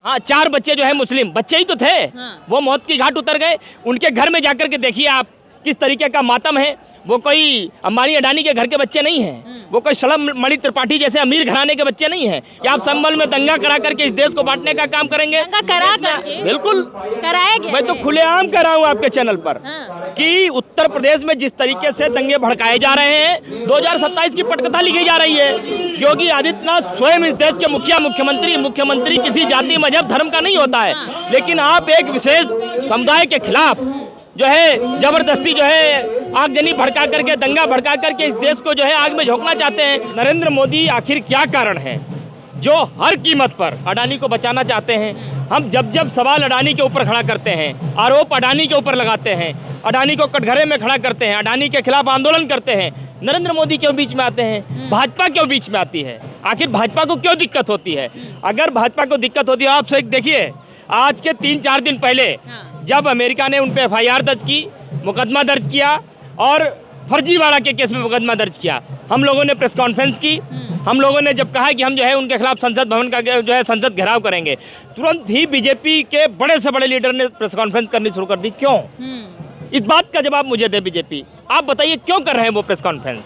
हाँ, 4 बच्चे जो है मुस्लिम बच्चे ही तो थे। हाँ। वो मौत की घाट उतर गए। उनके घर में जाकर के देखिए आप किस तरीके का मातम है। वो कोई अंबानी अडानी के घर के बच्चे नहीं हैं, वो कोई शलभ मणि त्रिपाठी जैसे अमीर घराने के बच्चे नहीं हैं कि आप संभल में दंगा करा करके इस देश को बांटने का काम करेंगे। दंगा करा करके? बिल्कुल कराया गया मैं तो है। खुलेआम कर रहा हूँ आपके चैनल पर हाँ। कि उत्तर प्रदेश में जिस तरीके से दंगे भड़काए जा रहे हैं, 2027 की पटकथा लिखी जा रही है। योगी आदित्यनाथ स्वयं इस देश के मुख्यमंत्री किसी जाति मजहब धर्म का नहीं होता है, लेकिन आप एक विशेष समुदाय के खिलाफ जो है जबरदस्ती जो है आगजनी भड़का करके दंगा भड़का करके इस देश को जो है आग में झोंकना चाहते हैं। नरेंद्र मोदी आखिर क्या कारण है जो हर कीमत पर अडानी को बचाना चाहते हैं? हम जब सवाल अडानी के ऊपर खड़ा करते हैं, आरोप अडानी के ऊपर लगाते हैं, अडानी को कटघरे में खड़ा करते हैं, अडानी के खिलाफ आंदोलन करते हैं, नरेंद्र मोदी क्यों बीच में आते हैं? भाजपा क्यों बीच में आती है? आखिर भाजपा को क्यों दिक्कत होती है? अगर भाजपा को दिक्कत होती है, आप से देखिए आज के 3-4 दिन पहले जब अमेरिका ने उन पे FIR दर्ज की, मुकदमा दर्ज किया और फर्जीवाड़ा के केस में मुकदमा दर्ज किया, हम लोगों ने प्रेस कॉन्फ्रेंस की। हम लोगों ने जब कहा कि हम जो है उनके खिलाफ संसद भवन का जो है संसद घेराव करेंगे, तुरंत ही बीजेपी के बड़े से बड़े लीडर ने प्रेस कॉन्फ्रेंस करनी शुरू कर दी। क्यों? इस बात का जवाब मुझे दे बीजेपी। आप बताइए क्यों कर रहे हैं वो प्रेस कॉन्फ्रेंस?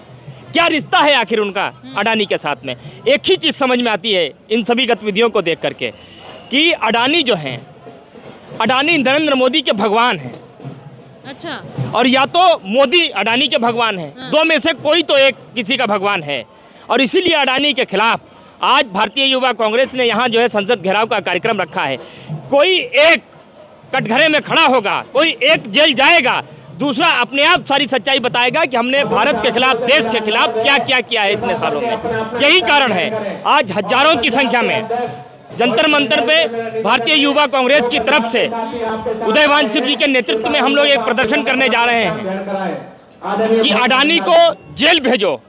क्या रिश्ता है आखिर उनका अडानी के साथ में? एक ही चीज़ समझ में आती है इन सभी गतिविधियों को देख करके कि अडानी जो हैं, अडानी नरेंद्र मोदी के भगवान हैं। अच्छा। और या तो मोदी अडानी के भगवान हैं, दो में से कोई तो एक किसी का भगवान है। और इसीलिए अडानी के खिलाफ आज भारतीय युवा कांग्रेस ने यहाँ जो है संसद घेराव का कार्यक्रम रखा है। कोई एक कटघरे में खड़ा होगा, कोई एक जेल जाएगा, दूसरा अपने आप सारी सच्चाई बताएगा कि हमने भारत के खिलाफ, देश के खिलाफ क्या क्या किया है इतने सालों में। यही कारण है आज हजारों की संख्या में जंतर मंतर पे भारतीय युवा कांग्रेस की तरफ से उदयवान सिंह जी के नेतृत्व में हम लोग एक प्रदर्शन करने जा रहे हैं कि अडानी को जेल भेजो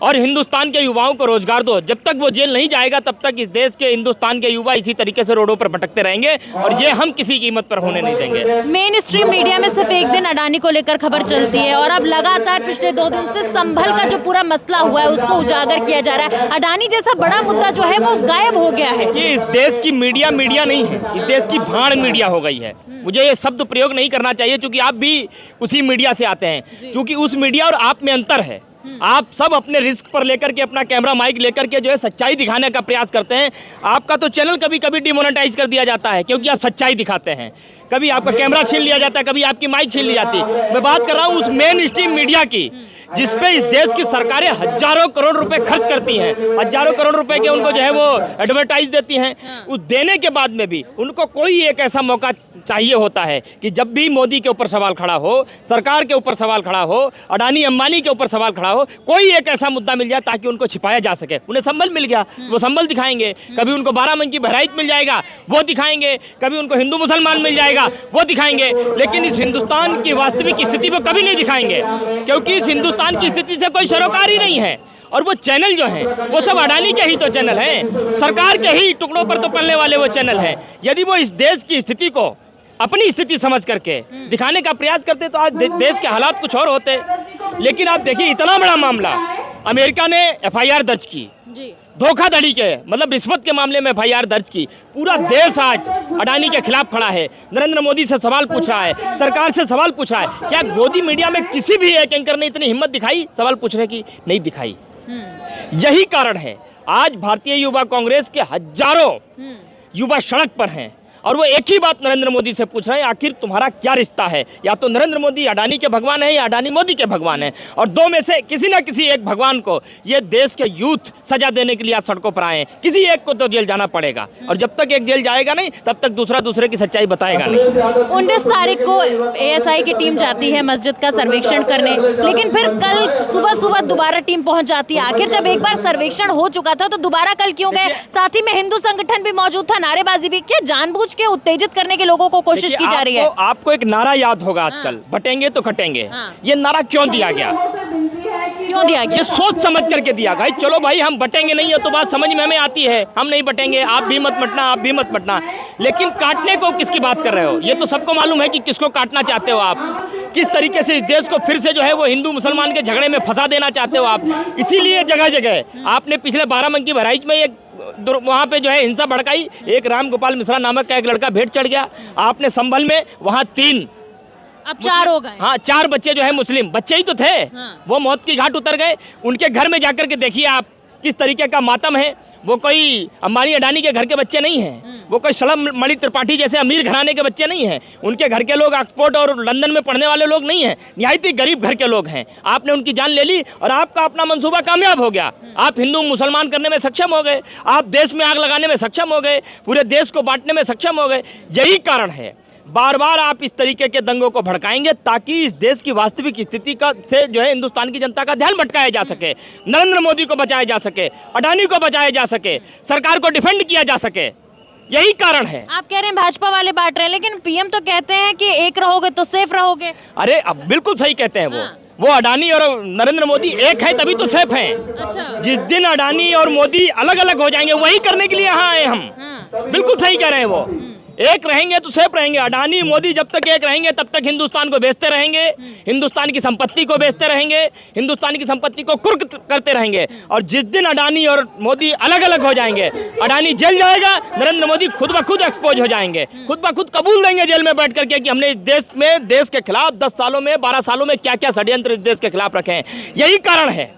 और हिंदुस्तान के युवाओं को रोजगार दो। जब तक वो जेल नहीं जाएगा तब तक इस देश के, हिंदुस्तान के युवा इसी तरीके से रोडों पर भटकते रहेंगे और ये हम किसी कीमत पर होने नहीं देंगे। मेन स्ट्रीम मीडिया में सिर्फ एक दिन अडानी को लेकर खबर चलती है और अब लगातार पिछले 2 दिन से संभल का जो पूरा मसला हुआ है उसको उजागर किया जा रहा है। अडानी जैसा बड़ा मुद्दा जो है वो गायब हो गया है। ये इस देश की मीडिया नहीं है, इस देश की भाड़ मीडिया हो गई है। मुझे ये शब्द प्रयोग नहीं करना चाहिए क्योंकि आप भी उसी मीडिया से आते हैं, क्योंकि उस मीडिया और आप में अंतर है। आप सब अपने रिस्क पर लेकर के अपना कैमरा माइक लेकर के जो है सच्चाई दिखाने का प्रयास करते हैं। आपका तो चैनल कभी कभी डिमोनेटाइज कर दिया जाता है क्योंकि आप सच्चाई दिखाते हैं। कभी आपका कैमरा छीन लिया जाता है, कभी आपकी माइक छीन ली जाती है। मैं बात कर रहा हूँ उस मेन स्ट्रीम मीडिया की जिसपे इस देश की सरकारें हजारों करोड़ रुपए खर्च करती हैं, हजारों करोड़ रुपए के उनको जो है वो एडवर्टाइज देती हैं। उस देने के बाद में भी उनको कोई एक ऐसा मौका चाहिए होता है कि जब भी मोदी के ऊपर सवाल खड़ा हो, सरकार के ऊपर सवाल खड़ा हो, अडानी अंबानी के ऊपर सवाल खड़ा हो, कोई एक ऐसा मुद्दा मिल जाए ताकि उनको छिपाया जा सके। उन्हें संभल मिल गया, वो संभल दिखाएंगे। कभी उनको बाराबंकी बहराइच मिल जाएगा, वो दिखाएंगे। कभी उनको हिंदू मुसलमान मिल जाएगा, वो दिखाएंगे। लेकिन इस हिंदुस्तान की वास्तविक स्थिति को कभी नहीं दिखाएंगे क्योंकि इस हिंदुस्तान की स्थिति से कोई सरोकार ही नहीं है। और वो चैनल जो हैं वो सब अडानी के ही तो चैनल हैं, सरकार के ही टुकड़ों पर तो पलने वाले वो चैनल हैं। यदि वो इस देश की स्थिति को अपनी स्थिति समझ करके दिखाने का प्रयास करते तो आज देश के हालात कुछ और होते। लेकिन आप देखिए इतना बड़ा मामला, अमेरिका ने FIR दर्ज की, धोखाधड़ी के मतलब रिश्वत के मामले में FIR दर्ज की। पूरा देश आज अडानी के खिलाफ खड़ा है, नरेंद्र मोदी से सवाल पूछ रहा है, सरकार से सवाल पूछ रहा है। क्या गोदी मीडिया में किसी भी एक एंकर ने इतनी हिम्मत दिखाई सवाल पूछने की? नहीं दिखाई। यही कारण है आज भारतीय युवा कांग्रेस के हजारों युवा सड़क पर हैं और वो एक ही बात नरेंद्र मोदी से पूछ रहे हैं, आखिर तुम्हारा क्या रिश्ता है? या तो नरेंद्र मोदी अडानी के भगवान है या अडानी मोदी के भगवान है, और दो में से किसी ना किसी एक भगवान को ये देश के यूथ सजा देने के लिए आज सड़कों पर आए हैं। किसी एक को तो जेल जाना पड़ेगा और जब तक एक जेल जाएगा नहीं तब तक दूसरा दूसरे की सच्चाई बताएगा नहीं। 19 तारीख को ASI की टीम जाती है मस्जिद का सर्वेक्षण करने, लेकिन फिर कल सुबह दोबारा टीम पहुंच जाती है। आखिर जब एक बार सर्वेक्षण हो चुका था तो दोबारा कल क्यों गए? साथ ही में हिंदू संगठन भी मौजूद था, नारेबाजी भी। क्या जानबूझ के उत्तेजित करने के लोगों को कोशिश की जा रही है? आपको एक नारा याद होगा आजकल, बटेंगे तो कटेंगे। ये नारा क्यों दिया गया? क्यों दिया गया? ये सोच समझ करके दिया गया। चलो भाई हम बटेंगे नहीं है तो बात समझ में हमें आती है, हम नहीं बटेंगे, आप भी मत बटना, आप भी मत बटना। लेकिन काटने को किसकी बात कर रहे हो? ये तो सबको मालूम है कि किसको काटना चाहते हो आप, किस तरीके से इस देश को फिर से जो है वो हिंदू मुसलमान के झगड़े में फंसा देना चाहते हो आप। इसीलिए जगह जगह आपने पिछले बाराबंकी बहराइच में एक वहाँ पे जो है हिंसा भड़काई। एक राम गोपाल मिश्रा नामक का एक लड़का भेंट चढ़ गया। आपने संभल में वहाँ 3, अब 4 हो गए। हाँ 4 बच्चे जो है मुस्लिम बच्चे ही तो थे, वो मौत की घाट उतर गए। उनके घर में जाकर के देखिए आप किस तरीके का मातम है। वो कोई अंबानी अडानी के घर के बच्चे नहीं हैं, वो कोई शलभ मणि त्रिपाठी जैसे अमीर घराने के बच्चे नहीं हैं। उनके घर के लोग ऑक्सफोर्ड और लंदन में पढ़ने वाले लोग नहीं हैं, निहायत ही गरीब घर के लोग हैं। आपने उनकी जान ले ली और आपका अपना मंसूबा कामयाब हो गया। आप हिंदू मुसलमान करने में सक्षम हो गए, आप देश में आग लगाने में सक्षम हो गए, पूरे देश को बांटने में सक्षम हो गए। यही कारण है बार बार आप इस तरीके के दंगों को भड़काएंगे ताकि इस देश की वास्तविक स्थिति का से जो है हिंदुस्तान की जनता का ध्यान भटकाया जा सके, नरेंद्र मोदी को बचाया जा सके, अडानी को बचाया जा सके, सरकार को डिफेंड किया जा सके। यही कारण है। आप कह रहे हैं भाजपा वाले बांट रहे हैं, लेकिन पीएम तो कहते हैं कि एक रहोगे तो सेफ रहोगे। अरे अब बिल्कुल सही कहते हैं वो अडानी और नरेंद्र मोदी एक है तभी तो सेफ हैं। अच्छा। जिस दिन अडानी और मोदी अलग अलग हो जाएंगे वही करने के लिए यहाँ आए हम। बिल्कुल सही कह रहे हैं वो। एक रहेंगे तो सेफ रहेंगे। अडानी मोदी जब तक एक रहेंगे तब तक हिंदुस्तान को बेचते रहेंगे, हिंदुस्तान की संपत्ति को बेचते रहेंगे, हिंदुस्तान की संपत्ति को कुर्क करते रहेंगे। और जिस दिन अडानी और मोदी अलग अलग हो जाएंगे, अडानी जेल जाएगा, नरेंद्र मोदी खुद ब खुद एक्सपोज हो जाएंगे, खुद ब खुद कबूल देंगे जेल में बैठ करके कि हमने इस देश में देश के खिलाफ 10 सालों में 12 सालों में क्या क्या षड्यंत्र इस देश के खिलाफ रखे हैं। यही कारण है।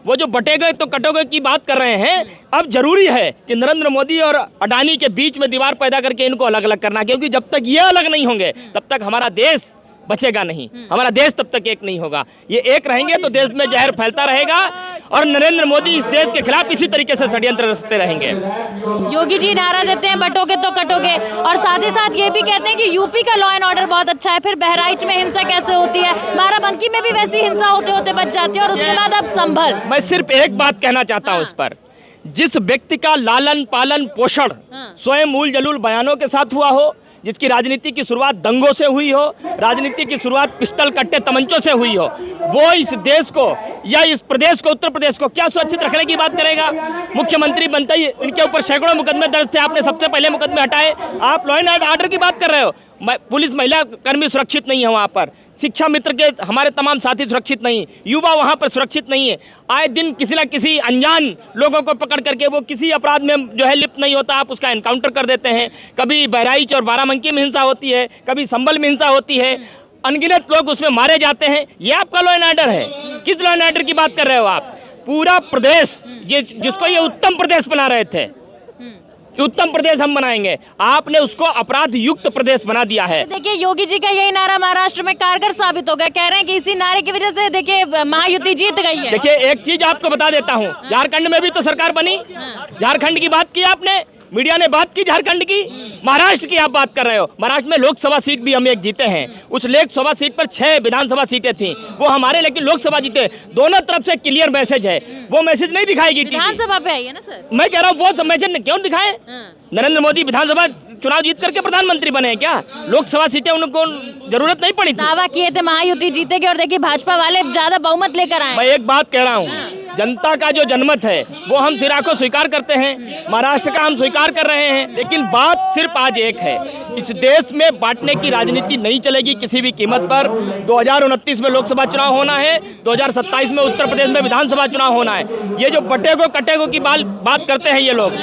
वो जो बटे गए तो कटोगे की बात कर रहे हैं, अब जरूरी है कि नरेंद्र मोदी और अडानी के बीच में दीवार पैदा करके इनको अलग अलग करना, क्योंकि जब तक ये अलग नहीं होंगे तब तक हमारा देश बचेगा नहीं, हमारा देश तब तक एक नहीं होगा। ये एक रहेंगे तो देश में जहर फैलता रहेगा और नरेंद्र मोदी इस देश के खिलाफ इसी तरीके से षड्यंत्र रचते रहेंगे। योगी जी नारा देते हैं बटोगे तो कटोगे, और साथ ही साथ ये भी कहते हैं कि यूपी का लॉ एंड ऑर्डर बहुत अच्छा है, फिर बहराइच में हिंसा कैसे होती है, बाराबंकी में भी वैसी हिंसा होते होते बच जाती है, और उसके बाद अब संभल। मैं सिर्फ एक बात कहना चाहता हूँ इस पर, जिस व्यक्ति का लालन पालन पोषण स्वयं मूल जलूल बयानों के साथ हुआ हो, जिसकी राजनीति की शुरुआत दंगों से हुई हो, राजनीति की शुरुआत पिस्टल कट्टे तमंचों से हुई हो, वो इस देश को या इस प्रदेश को, उत्तर प्रदेश को क्या सुरक्षित रखने की बात करेगा? मुख्यमंत्री बनते ही इनके ऊपर सैकड़ों मुकदमे दर्ज थे, आपने सबसे पहले मुकदमे हटाए। आप लॉ एंड ऑर्डर की बात कर रहे हो, पुलिस महिला कर्मी सुरक्षित नहीं है वहाँ पर, शिक्षा मित्र के हमारे तमाम साथी सुरक्षित नहीं, युवा वहाँ पर सुरक्षित नहीं है। आए दिन किसी न किसी अनजान लोगों को पकड़ करके वो किसी अपराध में जो है लिप्त नहीं होता, आप उसका एनकाउंटर कर देते हैं। कभी बहराइच और बाराबंकी में हिंसा होती है, कभी संभल में हिंसा होती है, अनगिनत लोग उसमें मारे जाते हैं। ये आपका लॉ एंड ऑर्डर है? किस लॉ एंड ऑर्डर की बात कर रहे हो आप? पूरा प्रदेश जिसको ये उत्तम प्रदेश बना रहे थे कि उत्तम प्रदेश हम बनाएंगे, आपने उसको अपराध युक्त प्रदेश बना दिया है। देखिए योगी जी का यही नारा महाराष्ट्र में कारगर साबित हो गया, कह रहे हैं कि इसी नारे की वजह से देखिए महायुति जीत गई है। देखिए एक चीज आपको बता देता हूँ, झारखंड में भी तो सरकार बनी, झारखंड की बात की आपने, मीडिया ने बात की झारखंड की, महाराष्ट्र की आप बात कर रहे हो। महाराष्ट्र में लोकसभा सीट भी हम एक जीते हैं, उस लोकसभा सीट पर 6 विधानसभा सीटें थी, वो हमारे, लेकिन लोकसभा जीते। दोनों तरफ से क्लियर मैसेज है, वो मैसेज नहीं दिखाएगी विधानसभा पे आई है ना सर। मैं कह रहा हूँ वो मैसेज क्यों दिखाए? नरेंद्र मोदी विधानसभा चुनाव जीत करके प्रधानमंत्री बने क्या? लोकसभा सीटें उनको जरूरत नहीं पड़ी थी। दावा किए थे महायुति जीतेगी और देखिए भाजपा वाले ज्यादा बहुमत लेकर आए। मैं एक बात कह रहा हूँ, जनता का जो जनमत है वो हम सिरा को स्वीकार करते हैं, महाराष्ट्र का हम स्वीकार कर रहे हैं, लेकिन बात सिर्फ आज एक है, इस देश में बांटने की राजनीति नहीं चलेगी किसी भी कीमत पर। 2029 में लोकसभा चुनाव होना है, 2027 में उत्तर प्रदेश में विधानसभा चुनाव होना है। ये जो बटेगो कटेगो की बात करते हैं ये लोग,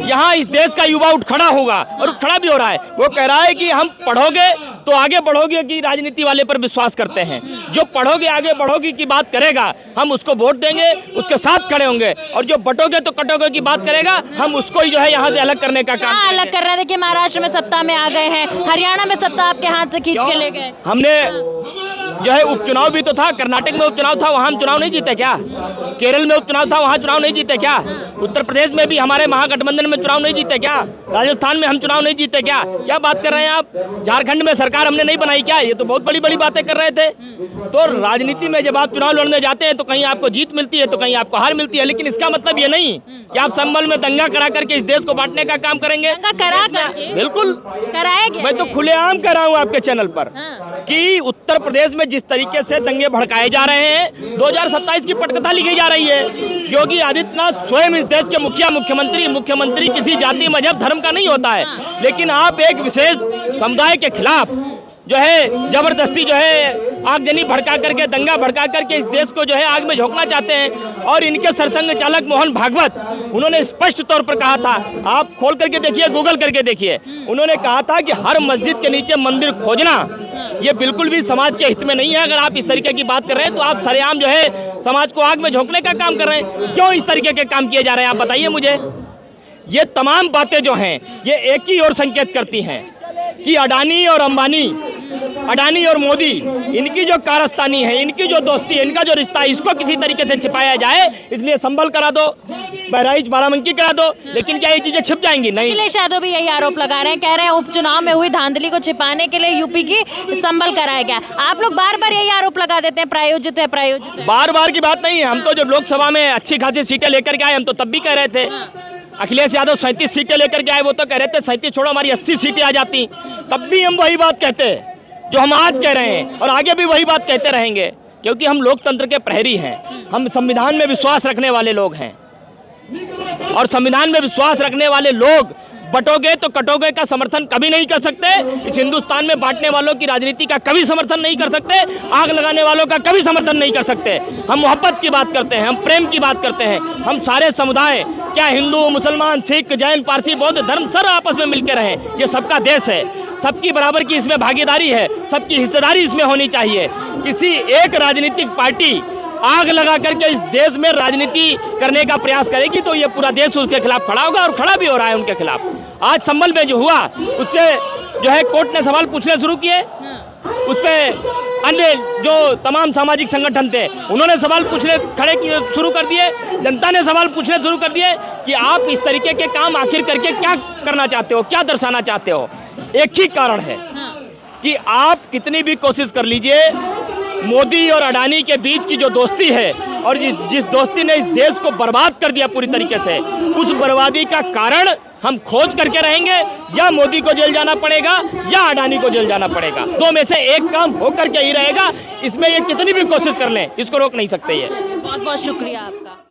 यहाँ इस देश का युवा उठ खड़ा होगा और उठ खड़ा भी हो रहा है। वो कह रहा है कि हम पढ़ोगे तो आगे बढ़ोगे की राजनीति वाले पर विश्वास करते हैं, जो पढ़ोगे आगे बढ़ोगे की बात करेगा हम उसको वोट देंगे, उसके साथ खड़े होंगे, और जो बटोगे तो कटोगे की बात करेगा हम उसको ही जो है यहाँ से अलग करने का काम अलग कर रहे थे कि महाराष्ट्र में सत्ता में आ गए हैं, हरियाणा में सत्ता आपके हाथ से खींच के ले गए। हमने जो है उपचुनाव भी तो था, कर्नाटक में उपचुनाव था, वहाँ हम चुनाव नहीं जीते क्या? केरल में उपचुनाव था, वहाँ चुनाव नहीं जीते क्या? उत्तर प्रदेश में भी हमारे महागठबंधन में चुनाव नहीं जीते क्या? राजस्थान में हम चुनाव नहीं जीते क्या? क्या बात कर रहे हैं आप? झारखंड में सरकार हमने नहीं बनाई क्या? ये तो बहुत बड़ी बड़ी बातें कर रहे थे। तो राजनीति में जब आप चुनाव लड़ने जाते हैं तो कहीं आपको जीत मिलती है तो कहीं आपको हार मिलती है, लेकिन इसका मतलब ये नहीं कि आप संभल में दंगा करा करके इस देश को बांटने का काम करेंगे। बिल्कुल कराएंगे। मैं तो खुलेआम कर रहा हूँ आपके चैनल पर कि उत्तर प्रदेश में जिस तरीके से दंगे भड़काए जा रहे हैं, 2027 की पटकथा लिखी जा रही है। योगी आदित्यनाथ स्वयं इस देश के मुख्यमंत्री किसी जाति मजहब धर्म का नहीं होता है, लेकिन आप एक विशेष समुदाय के खिलाफ जो है जबरदस्ती जो है आगजनी भड़का करके, दंगा भड़का करके इस देश को जो है आग में झोंकना चाहते हैं। और इनके सरसंघ चालक मोहन भागवत, उन्होंने स्पष्ट तौर पर कहा था, आप खोल करके देखिए, गूगल करके देखिए, उन्होंने कहा था कि हर मस्जिद के नीचे मंदिर खोजना ये बिल्कुल भी समाज के हित में नहीं है। अगर आप इस तरीके की बात कर रहे हैं तो आप सरेआम जो है समाज को आग में झोंकने का काम कर रहे हैं। क्यों इस तरीके के काम किए जा रहे हैं, आप बताइए मुझे। ये तमाम बातें जो हैं ये एक ही ओर संकेत करती हैं कि अडानी और अंबानी, अडानी और मोदी, इनकी जो कारस्तानी है, इनकी जो दोस्ती है, इनका जो रिश्ता है, इसको किसी तरीके से छिपाया जाए। इसलिए संभल करा दो, बहराइच बाराबंकी करा दो, लेकिन क्या ये चीजें छिप जाएंगी? नहीं। अखिलेश यादव भी यही आरोप लगा रहे हैं, कह रहे हैं उपचुनाव में हुई धांधली को छिपाने के लिए यूपी की संभल कराया गया। आप लोग बार बार यही आरोप लगा देते हैं, प्रायोजित है, प्रायोजित है। बार बार की बात नहीं है। हम तो जब लोकसभा में अच्छी खासी सीटें लेकर के आए, हम तो तब भी कह रहे थे। अखिलेश यादव 37 सीटें लेकर के आए, वो तो कह रहे थे 37 छोड़ो हमारी 80 सीटें आ जाती। तब भी हम वही बात कहते जो हम आज कह रहे हैं, और आगे भी वही बात कहते रहेंगे, क्योंकि हम लोकतंत्र के प्रहरी हैं। हम संविधान में विश्वास रखने वाले लोग हैं, और संविधान में विश्वास रखने वाले लोग बटोगे तो कटोगे का समर्थन कभी नहीं कर सकते। इस हिंदुस्तान में बांटने वालों की राजनीति का कभी समर्थन नहीं कर सकते, आग लगाने वालों का कभी समर्थन नहीं कर सकते। हम मोहब्बत की बात करते हैं, हम प्रेम की बात करते हैं। हम सारे समुदाय, क्या हिंदू, मुसलमान, सिख, जैन, पारसी, बौद्ध धर्म, सर आपस में मिलकर रहें। ये सबका देश है, सबकी बराबर की इसमें भागीदारी है, सबकी हिस्सेदारी इसमें होनी चाहिए। किसी एक राजनीतिक पार्टी आग लगा करके इस देश में राजनीति करने का प्रयास करेगी तो ये पूरा देश उसके खिलाफ खड़ा होगा, और खड़ा भी हो रहा है उनके खिलाफ। आज संभल में जो हुआ, उससे जो है कोर्ट ने सवाल पूछने शुरू किए, उससे अन्य जो तमाम सामाजिक संगठन थे उन्होंने सवाल पूछने खड़े किए शुरू कर दिए, जनता ने सवाल पूछने शुरू कर दिए कि आप इस तरीके के काम आखिर करके क्या करना चाहते हो, क्या दर्शाना चाहते हो। एक ही कारण है कि आप कितनी भी कोशिश कर लीजिए, मोदी और अडानी के बीच की जो दोस्ती है, और जिस दोस्ती ने इस देश को बर्बाद कर दिया पूरी तरीके से, उस बर्बादी का कारण हम खोज करके रहेंगे। या मोदी को जेल जाना पड़ेगा या अडानी को जेल जाना पड़ेगा, दो में से एक काम होकर के ही रहेगा। इसमें ये कितनी भी कोशिश कर लें, इसको रोक नहीं सकते। ये बहुत बहुत शुक्रिया आपका।